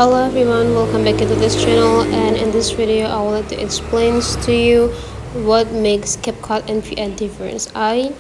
Hello everyone, welcome back to this channel, and in this video I would like to explain to you what makes CapCut and VN difference. I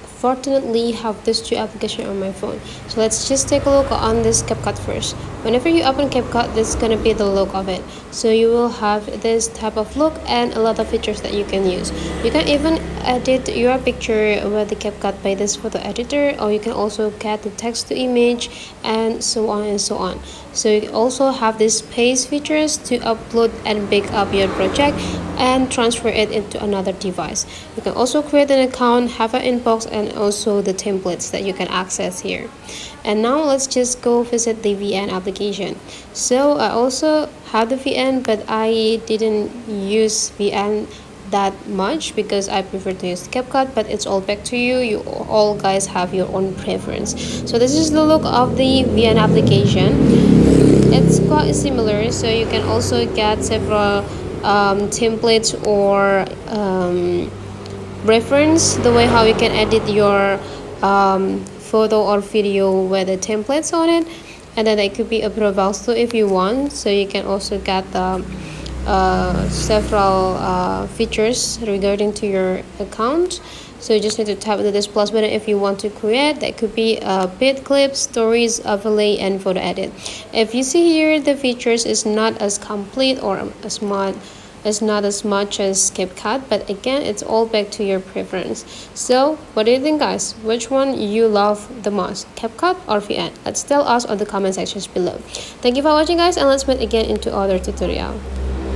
fortunately have these two applications on my phone, so let's just take a look on this CapCut first. Whenever you open CapCut, this is gonna be the look of it. So you will have this type of look and a lot of features that you can use. You can even edit your picture with the CapCut by this photo editor, or you can also get the text to image and so on and so on. So you also have these paste features to upload and back up your project and transfer it into another device. You can also create an account, have an inbox, and also the templates that you can access here. And now let's just go visit the VN application. So I also have the VN, but I didn't use VN that much because I prefer to use CapCut, but it's all back to you. You all guys have your own preference. So this is the look of the VN application. It's quite similar, so you can also get several templates or reference the way how you can edit your photo or video with the templates on it, and then it could be approved also if you want. So you can also get the several features regarding to your account. So you just need to tap this plus button if you want to create. That could be bit clips, stories, overlay, and photo edit. If you see here, the features is not as complete or as much. It's not as much as CapCut, but again, it's all back to your preference. So what do you think, guys? Which one you love the most, CapCut or VN? Let's tell us on the comment sections below. Thank you for watching, guys, and let's meet again into other tutorial.